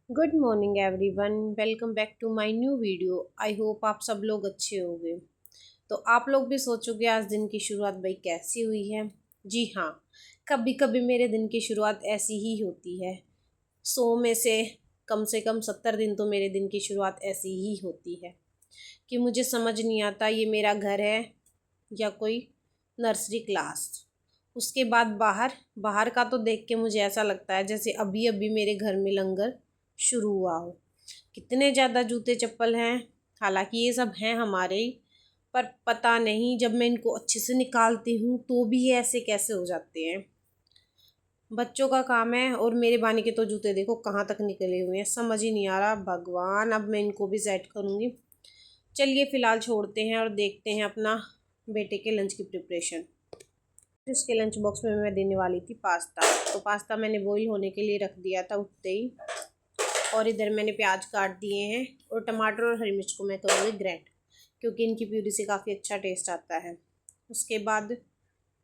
Good morning everyone. Welcome back to my new video. I hope आप सब लोग अच्छे होंगे। तो आप लोग भी सोचोगे आज दिन की शुरुआत भाई कैसी हुई है। जी हाँ, कभी कभी मेरे दिन की शुरुआत ऐसी ही होती है। 100 में से कम 70 दिन तो मेरे दिन की शुरुआत ऐसी ही होती है कि मुझे समझ नहीं आता ये मेरा घर है या कोई नर्सरी क्लास। उसके बाद बाहर बाहर का तो देख के मुझे ऐसा लगता है जैसे अभी अभी मेरे घर में लंगर शुरू हुआ हो। कितने ज़्यादा जूते चप्पल हैं। हालांकि ये सब हैं हमारे ही, पर पता नहीं जब मैं इनको अच्छे से निकालती हूँ तो भी ये ऐसे कैसे हो जाते हैं। बच्चों का काम है और मेरे बानी के तो जूते देखो कहाँ तक निकले हुए हैं, समझ ही नहीं आ रहा भगवान। अब मैं इनको भी सेट करूँगी। चलिए फ़िलहाल छोड़ते हैं और देखते हैं अपना बेटे के लंच की प्रिपरेशन। इसके लंच बॉक्स में मैं देने वाली थी पास्ता। तो पास्ता मैंने बॉईल होने के लिए रख दिया था उठते ही। और इधर मैंने प्याज काट दिए हैं और टमाटर और हरी मिर्च को मैं करूँगी ग्राइंड, क्योंकि इनकी प्यूरी से काफ़ी अच्छा टेस्ट आता है। उसके बाद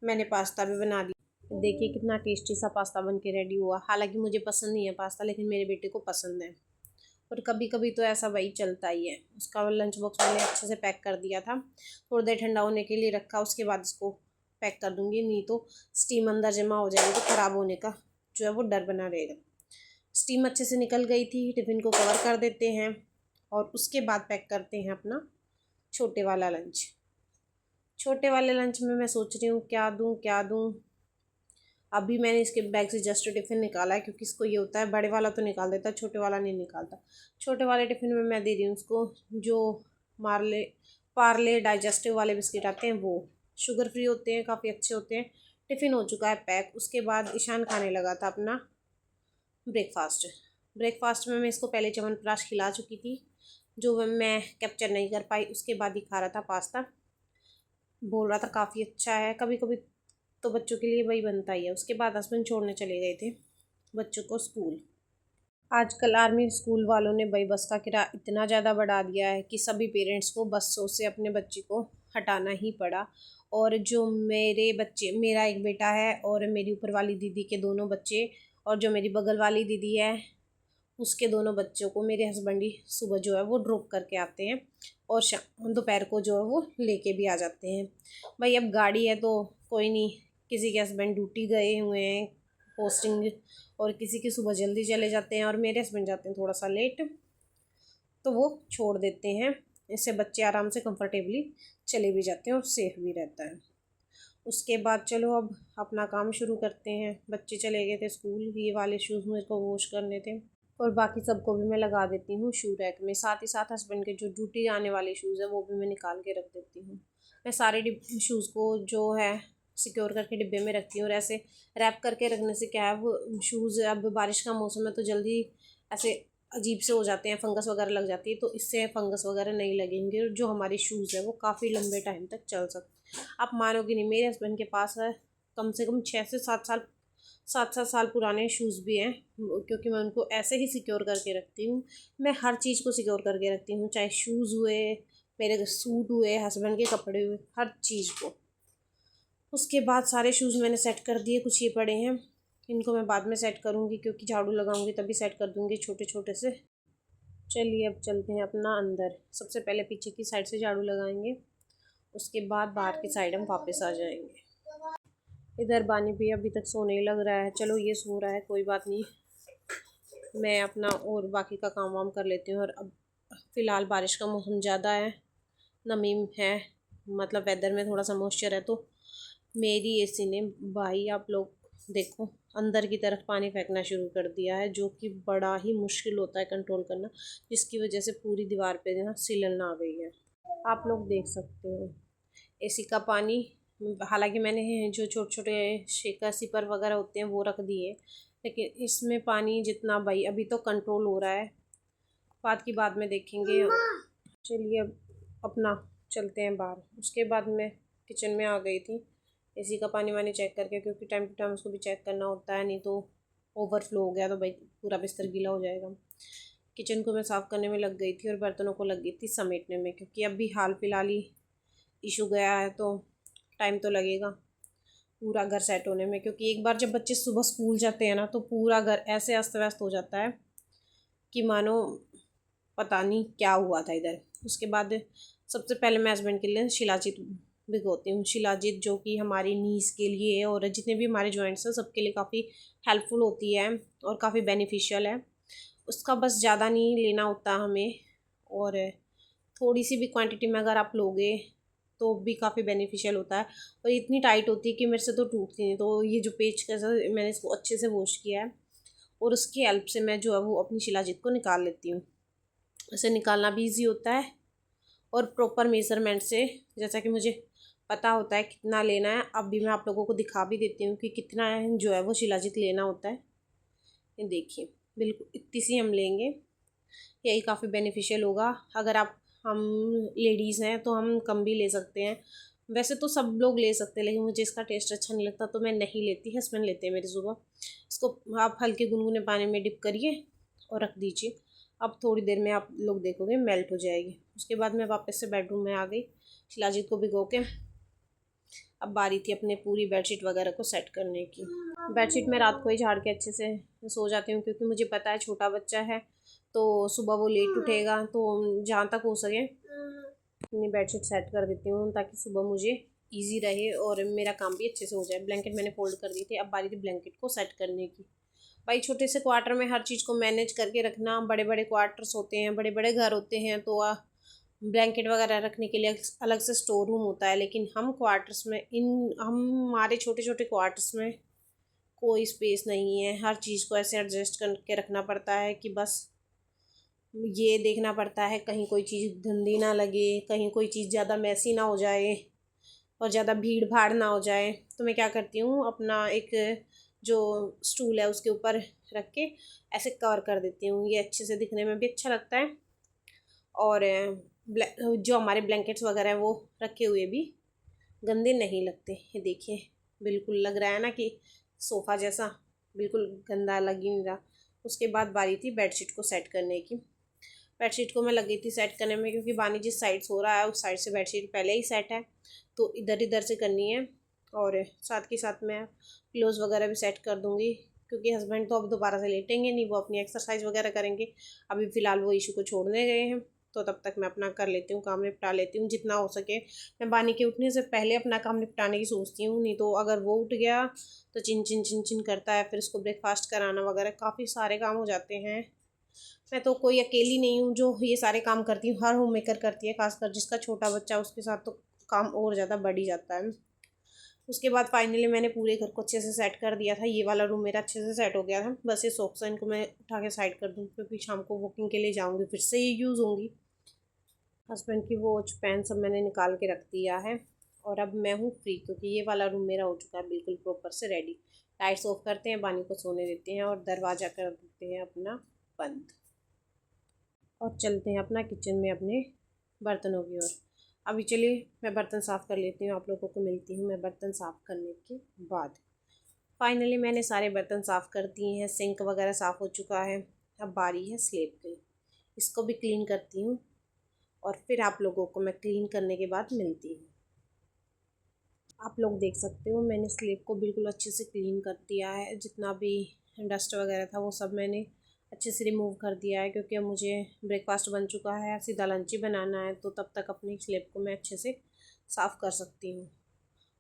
मैंने पास्ता भी बना दिया। देखिए कितना टेस्टी सा पास्ता बन के रेडी हुआ। हालांकि मुझे पसंद नहीं है पास्ता, लेकिन मेरे बेटे को पसंद है। और कभी कभी तो ऐसा वही चलता ही है। उसका लंच बॉक्स मैंने अच्छे से पैक कर दिया था, थोड़ी देर ठंडा होने के लिए रखा। उसके बाद इसको पैक कर दूँगी, नहीं तो स्टीम अंदर जमा हो जाएगी तो ख़राब होने का जो है वो डर बना रहेगा। स्टीम अच्छे से निकल गई थी। टिफ़िन को कवर कर देते हैं और उसके बाद पैक करते हैं अपना छोटे वाला लंच। छोटे वाले लंच में मैं सोच रही हूँ क्या दूँ। अभी मैंने इसके बैग से जस्ट टिफ़िन निकाला है, क्योंकि इसको ये होता है बड़े वाला तो निकाल देता है, छोटे वाला नहीं निकालता। छोटे वाले टिफ़िन में मैं दे रही हूँ उसको जो मार्ले पार्ले डाइजेस्टिव वाले बिस्किट आते हैं, वो शुगर फ्री होते हैं, काफ़ी अच्छे होते हैं। टिफ़िन हो चुका है पैक। उसके बाद ईशान खाने लगा था अपना ब्रेकफास्ट। ब्रेकफास्ट में मैं इसको पहले च्यवनप्राश खिला चुकी थी, जो मैं कैप्चर नहीं कर पाई। उसके बाद ही खा रहा था पास्ता। बोल रहा था काफ़ी अच्छा है। कभी कभी तो बच्चों के लिए वही बनता ही है। उसके बाद हस्बैंड छोड़ने चले गए थे बच्चों को स्कूल। आजकल आर्मी स्कूल वालों ने भाई बस का किराया इतना ज़्यादा बढ़ा दिया है कि सभी पेरेंट्स को बसों से अपने बच्चे को हटाना ही पड़ा। और जो मेरे बच्चे, मेरा एक बेटा है और मेरी ऊपर वाली दीदी के दोनों बच्चे, और जो मेरी बगल वाली दीदी है उसके दोनों बच्चों को मेरे हस्बैंड ही सुबह जो है वो ड्रॉप करके आते हैं और शाम दोपहर को जो है वो लेके भी आ जाते हैं। भाई अब गाड़ी है तो कोई नहीं, किसी के हस्बैंड ड्यूटी गए हुए हैं पोस्टिंग, और किसी के सुबह जल्दी चले जाते हैं और मेरे हस्बैंड जाते हैं थोड़ा सा लेट, तो वो छोड़ देते हैं। इससे बच्चे आराम से कंफर्टेबली चले भी जाते हैं और सेफ भी रहता है। उसके बाद चलो अब अपना काम शुरू करते हैं। बच्चे चले गए थे स्कूल। ये वाले शूज़ मेरे को वॉश करने थे और बाकी सबको भी मैं लगा देती हूँ शू रैक में। साथ ही साथ हस्बैंड के जो ड्यूटी जाने वाले शूज़ है वो भी मैं निकाल के रख देती हूँ। मैं सारे शूज़ को जो है सिक्योर करके डिब्बे में रखती हूँ। और ऐसे रैप करके रखने से क्या है, वो शूज़, अब बारिश का मौसम है तो जल्दी ऐसे अजीब से हो जाते हैं, फंगस वगैरह लग जाती है। तो इससे फंगस वगैरह नहीं लगेंगे और जो हमारे शूज़ है वो काफ़ी लंबे टाइम तक चल सकते। आप मानोगे नहीं, मेरे हस्बैंड के पास है कम से कम 6 से 7 साल, 7 7 साल पुराने शूज़ भी हैं, क्योंकि मैं उनको ऐसे ही सिक्योर करके रखती हूँ। मैं हर चीज़ को सिक्योर करके रखती हूँ, चाहे शूज़ हुए, मेरे सूट हुए, हस्बैंड के कपड़े हुए, हर चीज़ को। उसके बाद सारे शूज़ मैंने सेट कर दिए। कुछ ये पड़े हैं, इनको मैं बाद में सेट करूँगी, क्योंकि झाड़ू लगाऊंगी तभी सेट कर दूँगी छोटे छोटे से। चलिए अब चलते हैं अपना अंदर। सबसे पहले पीछे की साइड से झाड़ू लगाएंगे, उसके बाद बाहर की साइड हम वापस आ जाएंगे। इधर बानी भी अभी तक सोने ही लग रहा है। चलो ये सो रहा है, कोई बात नहीं, मैं अपना और बाकी का काम वाम कर लेती हूँ। और अब फ़िलहाल बारिश का मौसम ज़्यादा है, नमी है, मतलब वेदर में थोड़ा सा मॉइस्चर है। तो मेरी एसी ने भाई आप लोग देखो अंदर की तरफ पानी फेंकना शुरू कर दिया है, जो कि बड़ा ही मुश्किल होता है कंट्रोल करना, जिसकी वजह से पूरी दीवार पे ना सिलन आ गई है। आप लोग देख सकते हो एसी का पानी। हालांकि मैंने जो छोटे छोटे शेकर सिपर वगैरह होते हैं वो रख दिए, लेकिन इसमें पानी जितना भाई अभी तो कंट्रोल हो रहा है, बाद की बाद में देखेंगे। चलिए अब अपना चलते हैं बाहर। उसके बाद मैं किचन में आ गई थी एसी का पानी वानी चेक करके, क्योंकि टाइम टू टाइम उसको भी चेक करना होता है, नहीं तो ओवरफ्लो हो गया तो भाई पूरा बिस्तर गीला हो जाएगा। किचन को मैं साफ़ करने में लग गई थी और बर्तनों को लग गई थी समेटने में, क्योंकि अभी हाल फिलहाल ही इशू गया है तो टाइम तो लगेगा पूरा घर सेट होने में। क्योंकि एक बार जब बच्चे सुबह स्कूल जाते हैं ना तो पूरा घर ऐसे अस्त व्यस्त हो जाता है कि मानो पता नहीं क्या हुआ था इधर। उसके बाद सबसे पहले मैं हस्बैंड के लिए शिलाजीत भिगोती हूँ। शिलाजीत जो कि हमारी नीज़ के लिए है और जितने भी हमारे जॉइंट्स हैं सबके लिए काफ़ी हेल्पफुल होती है और काफ़ी बेनिफिशियल है। उसका बस ज़्यादा नहीं लेना होता हमें, और थोड़ी सी भी क्वांटिटी में अगर आप लोगे तो भी काफ़ी बेनिफिशियल होता है। और इतनी टाइट होती है कि मेरे से तो टूटती नहीं। तो ये जो पेच कैसा मैंने इसको अच्छे से वॉश किया है और उसकी हेल्प से मैं जो है वो अपनी शिलाजीत को निकाल लेती हूँ। इसे निकालना भी ईजी होता है और प्रॉपर मेज़रमेंट से, जैसा कि मुझे पता होता है कितना लेना है। अब भी मैं आप लोगों को दिखा भी देती हूँ कि कितना जो है वो शिलाजीत लेना होता है। ये देखिए, बिल्कुल इतनी सी हम लेंगे, यही काफ़ी बेनिफिशियल होगा। अगर हम लेडीज़ हैं तो हम कम भी ले सकते हैं, वैसे तो सब लोग ले सकते हैं, लेकिन मुझे इसका टेस्ट अच्छा नहीं लगता तो मैं नहीं लेती। हस्बैंड लेते हैं मेरे सुबह। इसको आप हल्के गुनगुने पानी में डिप करिए और रख दीजिए। अब थोड़ी देर में आप लोग देखोगे मेल्ट हो जाएगी। उसके बाद मैं वापस से बेडरूम में आ गई शिलाजीत को भिगो के। अब बारी थी अपने पूरी बेडशीट वगैरह को सेट करने की। बेडशीट मैं रात को ही झाड़ के अच्छे से सो जाती हूँ, क्योंकि मुझे पता है छोटा बच्चा है तो सुबह वो लेट उठेगा। तो जहाँ तक हो सके अपनी बेडशीट सेट कर देती हूँ ताकि सुबह मुझे इजी रहे और मेरा काम भी अच्छे से हो जाए। ब्लैंकेट मैंने फोल्ड कर दी थी, अब बारी थी ब्लैंकेट को सेट करने की। भाई छोटे से क्वार्टर में हर चीज़ को मैनेज करके रखना, बड़े बड़े क्वार्टर्स होते हैं, बड़े बड़े घर होते हैं तो ब्लैंकेट वगैरह रखने के लिए अलग से स्टोर रूम होता है। लेकिन हम क्वार्टर्स में हम हमारे छोटे छोटे क्वार्टर्स में कोई स्पेस नहीं है। हर चीज़ को ऐसे एडजस्ट करके रखना पड़ता है कि बस ये देखना पड़ता है कहीं कोई चीज़ गंदी ना लगे, कहीं कोई चीज़ ज़्यादा मैसी ना हो जाए और ज़्यादा भीड़ भाड़ ना हो जाए। तो मैं क्या करती हूँ, अपना एक जो स्टूल है उसके ऊपर रख के ऐसे कवर कर देती हूँ। ये अच्छे से दिखने में भी अच्छा लगता है और जो हमारे ब्लैंकेट्स वगैरह हैं वो रखे हुए भी गंदे नहीं लगते। ये देखिए, बिल्कुल लग रहा है ना कि सोफ़ा जैसा, बिल्कुल गंदा लग ही नहीं रहा। उसके बाद बारी थी बेडशीट को सेट करने की। बेडशीट को मैं लगी थी सेट करने में, क्योंकि बानी जिस साइड सो रहा है उस साइड से बेडशीट पहले ही सेट है तो इधर इधर से करनी है। और साथ के साथ मैं पिलोज़ वगैरह भी सेट कर दूँगी, क्योंकि हस्बैंड तो अब दोबारा से लेटेंगे नहीं, वो अपनी एक्सरसाइज वगैरह करेंगे। अभी फ़िलहाल वो इशू को छोड़ने गए हैं, तो तब तक मैं अपना कर लेती हूँ, काम निपटा लेती हूँ जितना हो सके। मैं बानी के उठने से पहले अपना काम निपटाने की सोचती हूँ, नहीं तो अगर वो उठ गया तो चिन चिन चिन चिन करता है, फिर उसको ब्रेकफास्ट कराना वगैरह काफ़ी सारे काम हो जाते हैं। मैं तो कोई अकेली नहीं हूँ जो ये सारे काम करती हूँ, हर होम मेकर करती है, खासकर जिसका छोटा बच्चा उसके साथ तो काम और ज़्यादा बढ़ ही जाता है। उसके बाद फाइनली मैंने पूरे घर को अच्छे से सेट कर दिया था। ये वाला रूम मेरा अच्छे से सेट हो गया था। बस ये सोफ़ा इनको मैं उठा के साइड कर दूँ, क्योंकि शाम को वॉकिंग के लिए जाऊँगी, फिर से ये यूज़ होंगी। हस्बैंड की वॉच पेन सब मैंने निकाल के रख दिया है और अब मैं हूँ फ्री, क्योंकि ये वाला रूम मेरा हो चुका है बिल्कुल प्रॉपर से रेडी। लाइट्स ऑफ करते हैं, बानी को सोने देते हैं और दरवाज़ा कर देते हैं अपना बंद और चलते हैं अपना किचन में अपने बर्तनों की ओर। अभी चलिए मैं बर्तन साफ़ कर लेती हूँ, आप लोगों को मिलती हूँ मैं बर्तन साफ़ करने के बाद। फाइनली मैंने सारे बर्तन साफ़ कर दिए हैं, सिंक वगैरह साफ़ हो चुका है। अब बारी है स्लेब की, इसको भी क्लीन करती हूँ और फिर आप लोगों को मैं क्लीन करने के बाद मिलती हूँ। आप लोग देख सकते हो मैंने स्लेब को बिल्कुल अच्छे से क्लीन कर दिया है। जितना भी डस्ट वगैरह था वो सब मैंने अच्छे से रिमूव कर दिया है, क्योंकि अब मुझे ब्रेकफास्ट बन चुका है, सीधा लंच ही बनाना है, तो तब तक अपनी स्लेब को मैं अच्छे से साफ़ कर सकती हूँ।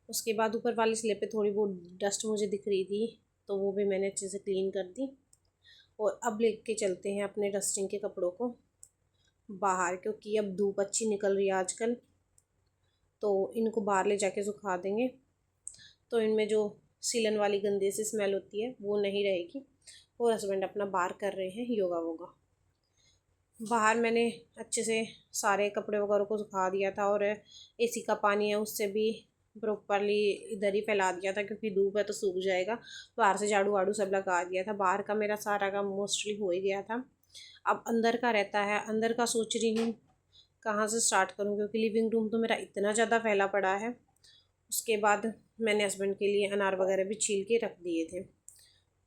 उसके बाद ऊपर वाली स्लेब पे थोड़ी बहुत डस्ट मुझे दिख रही थी, तो वो भी मैंने अच्छे से क्लीन कर दी। और अब लेके चलते हैं अपने डस्टिंग के कपड़ों को बाहर, क्योंकि अब धूप अच्छी निकल रही है आजकल, तो इनको बाहर ले जाके सुखा देंगे तो इनमें जो सीलन वाली गंदी सी स्मेल होती है वो नहीं रहेगी। और हस्बैंड अपना बाहर कर रहे हैं योगा वोगा। बाहर मैंने अच्छे से सारे कपड़े वगैरह को सुखा दिया था और एसी का पानी है उससे भी प्रॉपरली इधर ही फैला दिया था, क्योंकि धूप है तो सूख जाएगा। बाहर से झाड़ू वाड़ू सब लगा दिया था। बाहर का मेरा सारा काम मोस्टली हो ही गया था। अब अंदर का रहता है, अंदर का सोच रही हूँ कहाँ से स्टार्ट करूँ, क्योंकि लिविंग रूम तो मेरा इतना ज़्यादा फैला पड़ा है। उसके बाद मैंने हस्बैंड के लिए अनार वगैरह भी छील के रख दिए थे।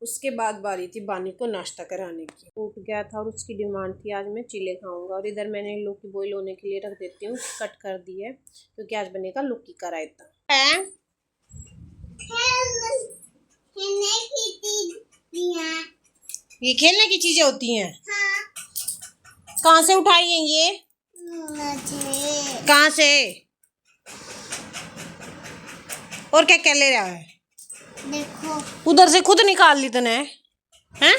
उसके बाद बारी थी बानी को नाश्ता कराने की। उठ गया था और उसकी डिमांड थी आज मैं चीले खाऊंगा, और इधर मैंने लौकी बॉईल होने के लिए रख देती हूँ, कट कर दी है, क्योंकि आज बनेगा लौकी का रायता। ये खेलने की चीज़ें होती हैं। कहाँ से उठाई है ये? कहाँ से? और क्या क्या ले रहा है? देखो उधर से खुद निकाल ली तूने, हैं?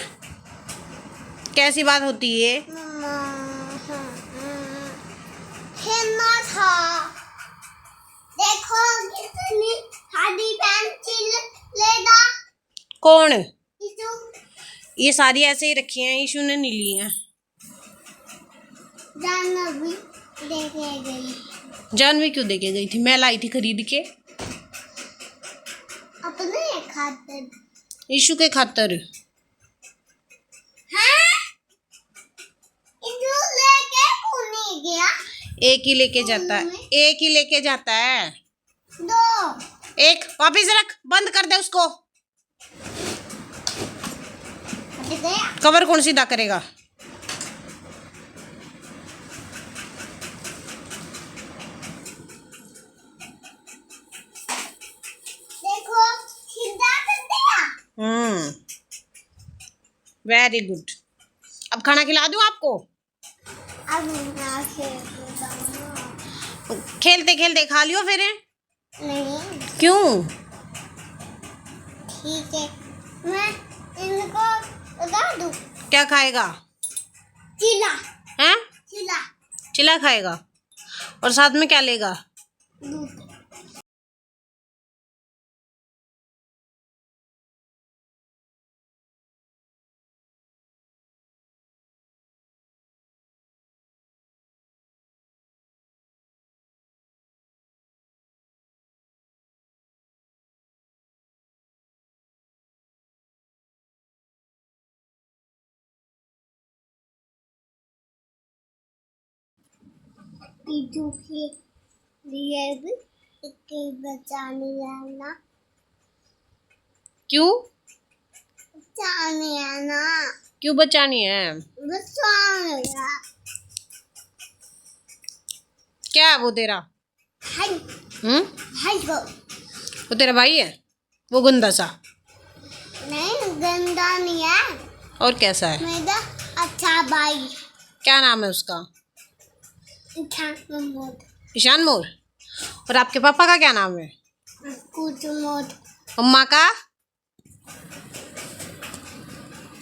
कैसी बात होती है? खेलना था। देखो कितनी सारी पेंसिल लेगा। कौन? इशू ये सारी ऐसे ही रखी हैं, ईशु ने नहीं ली हैं। जानवी देखे गई। जानवी क्यों देके गई थी? मैं लाई थी खरीद के अपने खातिर। ईशु के खातर। हाँ? इशू लेके क्यों नहीं गया? एक ही लेके जाता है, एक ही लेके जाता है। दो एक वापिस रख, बंद कर दे उसको। हट गया। कवर कौन सीधा करेगा? देखो सीधा कर दिया। Very good. अब खाना खिला दूं आपको? अब मैं खेलूंगा। खेलते खेलते खा लियो फिर। नहीं क्यों? ठीक है, मैं इनको उतार दूं। क्या खाएगा? चिला हैं? चिला चिला खाएगा। और साथ में क्या लेगा? दूध। पीटू के लिए भी एक बचाने आना। क्यों? बचाने आना। क्यों बचानी है? बचाने आना। क्या है वो तेरा? हाय हाय गो। वो तेरा भाई है? वो गंदा सा? नहीं गंदा नहीं है। और कैसा है? मेरा अच्छा भाई। क्या नाम है उसका? मोट ईशान मोर। और आपके पापा का क्या नाम है? कुछ मोट। अम्मा का?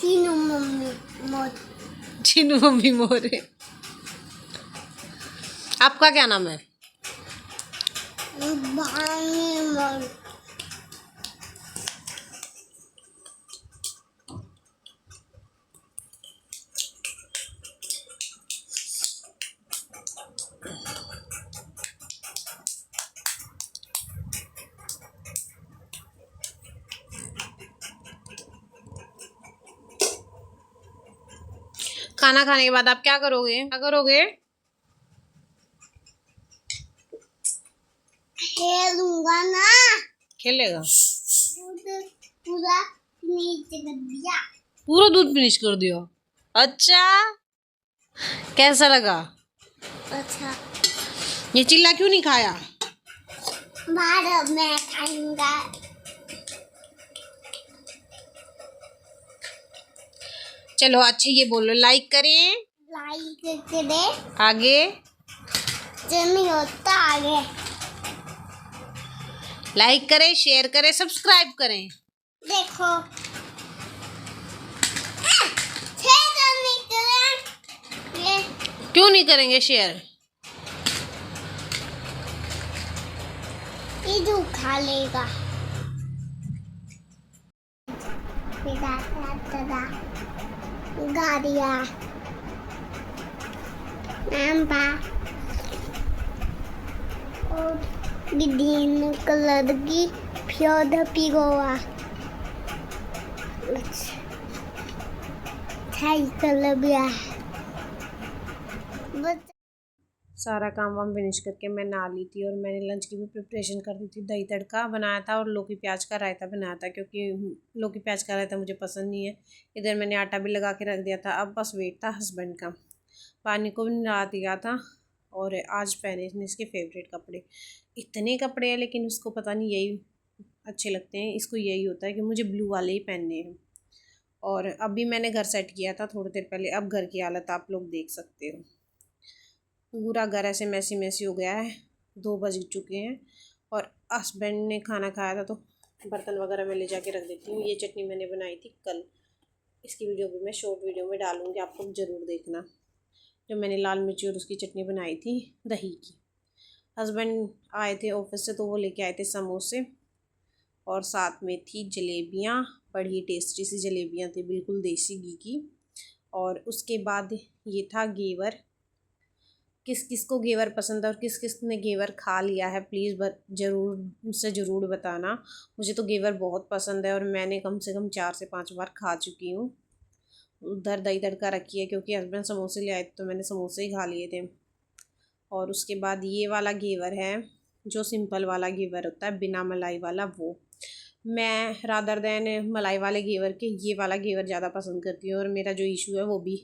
तीनों मम्मी मोट। चीनू मम्मी मोर है। आपका क्या नाम है? भाई मोट। खाना खाने के बाद आप क्या करोगे? क्या करोगे? खेलूंगा ना। खेलेगा? दूध पूरा नीचे कर दिया। पूरा दूध फिनिश कर दिया? अच्छा, कैसा लगा? अच्छा ये चिल्ला क्यों नहीं खाया? बाद में खाऊंगा। चलो अच्छे ये बोलो, लाइक करें। लाइक करे। आगे नहीं होता आगे। लाइक करें, शेयर करें, सब्सक्राइब करें। देखो शेयर नहीं करें ये। क्यों नहीं करेंगे शेयर? इधर खा लेगा। गाड़िया नंबा और ग्रीन कलर की फ्योद पिगोआ साइकिल भी है। सारा काम वाम फिनिश करके मैं नहा ली थी और मैंने लंच की भी प्रिपरेशन कर दी थी। दही तड़का बनाया था और लौकी प्याज का रायता बनाया था, क्योंकि लौकी प्याज का रायता मुझे पसंद नहीं है। इधर मैंने आटा भी लगा के रख दिया था। अब बस वेट था हस्बैंड का। पानी को भी नहा दिया था और आज पहने इसके फेवरेट कपड़े। इतने कपड़े हैं लेकिन उसको पता नहीं यही अच्छे लगते हैं, इसको यही होता है कि मुझे ब्लू वाले ही पहनने हैं। और अभी मैंने घर सेट किया था थोड़ी देर पहले। अब घर की हालत आप लोग देख सकते हो, पूरा घर ऐसे मैसी मैसी हो गया है। 2 बज चुके हैं और हस्बैंड ने खाना खाया था तो बर्तन वगैरह मैं ले जाके रख देती हूँ। ये चटनी मैंने बनाई थी कल, इसकी वीडियो भी मैं शॉर्ट वीडियो में डालूँगी, आप लोग ज़रूर देखना। जो मैंने लाल मिर्ची और उसकी चटनी बनाई थी दही की। हस्बैंड आए थे ऑफिस से तो वो लेके आए थे समोसे और साथ में थी जलेबियाँ, बड़ी टेस्टी सी जलेबियाँ थी, बिल्कुल देसी घी की। और उसके बाद ये था घेवर। किस किस को घेवर पसंद है और किस किस ने घेवर खा लिया है प्लीज़ ज़रूर बताना। मुझे तो घेवर बहुत पसंद है और मैंने कम से कम 4 से 5 बार खा चुकी हूँ। उधर दही तड़का रखी है क्योंकि हस्बैंड समोसे ले आए तो मैंने समोसे ही खा लिए थे। और उसके बाद ये वाला घेवर है जो सिंपल वाला घेवर होता है, बिना मलाई वाला। वो मैं रादर दैन मलाई वाले घेवर के ये वाला घेवर ज़्यादा पसंद करती हूँ। और मेरा जो इशू है वो भी,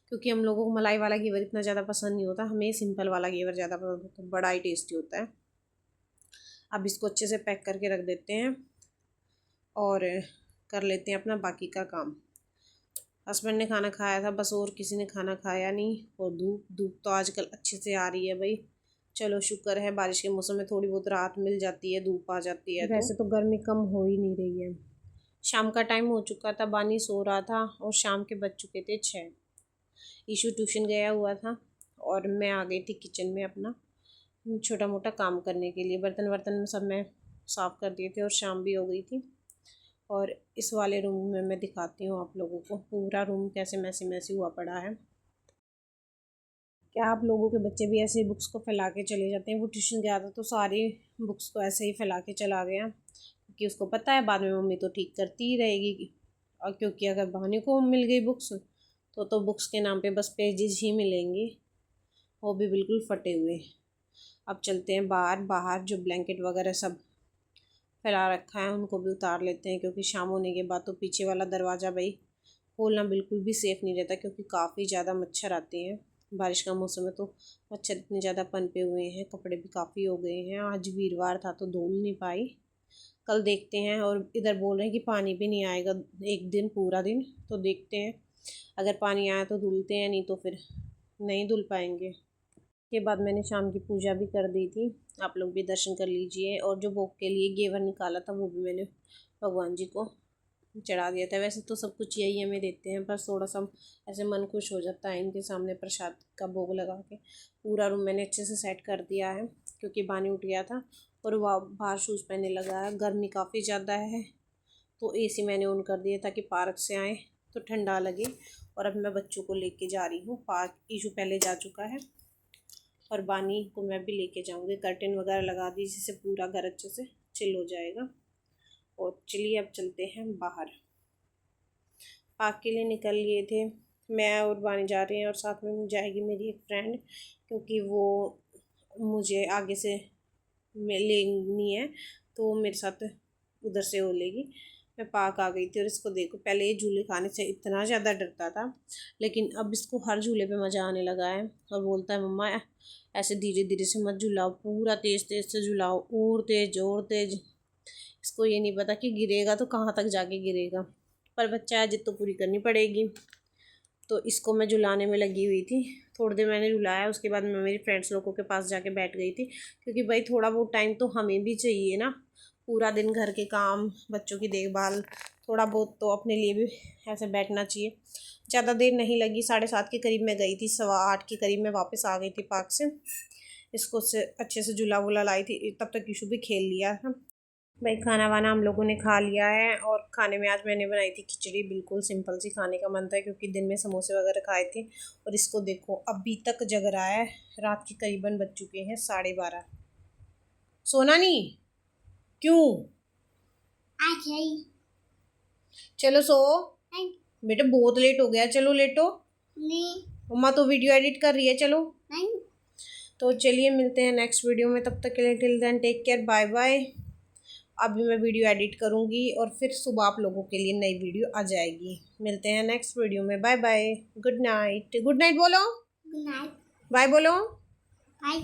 क्योंकि हम लोगों को मलाई वाला घेवर इतना ज़्यादा पसंद नहीं होता, हमें सिंपल वाला घेवर ज़्यादा पसंद होता है, बड़ा ही टेस्टी होता है। अब इसको अच्छे से पैक करके रख देते हैं और कर लेते हैं अपना बाकी का काम। हस्बैंड ने खाना खाया था बस, और किसी ने खाना खाया नहीं। और धूप तो आजकल अच्छे से आ रही है भाई। चलो शुक्र है बारिश के मौसम में थोड़ी बहुत राहत मिल जाती है, धूप आ जाती है। वैसे तो गर्मी कम हो ही नहीं रही है। शाम का टाइम हो चुका था, बानी सो रहा था और शाम के बज चुके थे 6। ईशू ट्यूशन गया हुआ था और मैं आ गई थी किचन में अपना छोटा मोटा काम करने के लिए। बर्तन वर्तन सब मैं साफ़ कर दिए थे और शाम भी हो गई थी। और इस वाले रूम में मैं दिखाती हूँ आप लोगों को पूरा रूम कैसे मैसी मैसी हुआ पड़ा है। क्या आप लोगों के बच्चे भी ऐसे ही बुक्स को फैला के चले जाते हैं? वो ट्यूशन गया था तो सारी बुक्स को ऐसे ही फैला के चला गया, क्योंकि उसको पता है बाद में मम्मी तो ठीक करती ही रहेगी। और क्योंकि अगर बहाने को मिल गई बुक्स तो बुक्स के नाम पे बस पेजेस ही मिलेंगे, वो भी बिल्कुल फटे हुए। अब चलते हैं बाहर जो ब्लैंकेट वगैरह सब फैला रखा है उनको भी उतार लेते हैं, क्योंकि शाम होने के बाद तो पीछे वाला दरवाज़ा भाई खोलना बिल्कुल भी सेफ़ नहीं रहता, क्योंकि काफ़ी ज़्यादा मच्छर आते हैं। बारिश का मौसम है तो मच्छर इतने ज़्यादा पनपे हुए हैं, कपड़े भी काफ़ी हो गए हैं। आज वीरवार था तो धुल नहीं पाई, कल देखते हैं। और इधर बोल रहे हैं कि पानी भी नहीं आएगा एक दिन, पूरा दिन, तो देखते हैं अगर पानी आया तो धुलते हैं, नहीं तो फिर नहीं धुल पाएंगे। के बाद मैंने शाम की पूजा भी कर दी थी, आप लोग भी दर्शन कर लीजिए। और जो भोग के लिए घेवर निकाला था वो भी मैंने भगवान जी को चढ़ा दिया था। वैसे तो सब कुछ यही हमें देते हैं, बस थोड़ा सा ऐसे मन खुश हो जाता है इनके सामने प्रसाद का भोग लगा के। पूरा रूम मैंने अच्छे से सेट कर दिया है क्योंकि बानी उठ गया था और वह बाहर शूज़ पहनने लगा है। गर्मी काफ़ी ज़्यादा है तो एसी मैंने ऑन कर दिया ताकि पार्क से आए तो ठंडा लगे। और अब मैं बच्चों को लेके जा रही हूँ पार्क। ईशू पहले जा चुका है और बानी को मैं भी लेके जाऊँगी। कर्टेन वगैरह लगा दी जिससे पूरा घर अच्छे से चिल हो जाएगा। और चलिए अब चलते हैं बाहर। पार्क के लिए निकल लिए थे, मैं और बानी जा रहे हैं और साथ में जाएगी मेरी एक फ्रेंड, क्योंकि वो मुझे आगे से लेनी है तो मेरे साथ उधर से हो लेगी। मैं पार्क आ गई थी और इसको देखो, पहले ये झूले खाने से इतना ज़्यादा डरता था लेकिन अब इसको हर झूले पे मज़ा आने लगा है और बोलता है मम्मा ऐसे धीरे धीरे से मत झुलाओ, पूरा तेज़ तेज़ से झुलाओ, और तेज़। इसको ये नहीं पता कि गिरेगा तो कहाँ तक जाके गिरेगा, पर बच्चा है, जिद तो पूरी करनी पड़ेगी। तो इसको मैं झुलाने में लगी हुई थी, थोड़ी देर मैंने झुलाया, उसके बाद मैं मेरी फ्रेंड्स लोगों के पास जाके बैठ गई थी, क्योंकि भाई थोड़ा बहुत टाइम तो हमें भी चाहिए ना। पूरा दिन घर के काम, बच्चों की देखभाल, थोड़ा बहुत तो अपने लिए भी ऐसे बैठना चाहिए। ज़्यादा देर नहीं लगी, 7:30 के करीब मैं गई थी, 7:15 के करीब मैं वापस आ गई थी पार्क से। इसको से अच्छे से झूला वूला लाई थी, तब तक ईशू भी खेल लिया था। भाई खाना वाना हम लोगों ने खा लिया है और खाने में आज मैंने बनाई थी खिचड़ी। बिल्कुल सिंपल सी खाने का मन था क्योंकि दिन में समोसे वगैरह खाए थे। और इसको देखो अभी तक जग रहा है, रात के करीबन बज चुके हैं 12:30। सोना नहीं क्यों? चलो सो बेटा, बहुत लेट हो गया, चलो लेटो। नहीं मम्मा तो वीडियो एडिट कर रही है, चलो। नहीं। तो चलिए मिलते हैं नेक्स्ट वीडियो में, तब तक के लिए till then take care, bye bye. अभी मैं वीडियो एडिट करूँगी और फिर सुबह आप लोगों के लिए नई वीडियो आ जाएगी। मिलते हैं नेक्स्ट वीडियो में, bye bye, good night. Good night बोलो, गुड नाइट, बाय बोलो, बाय।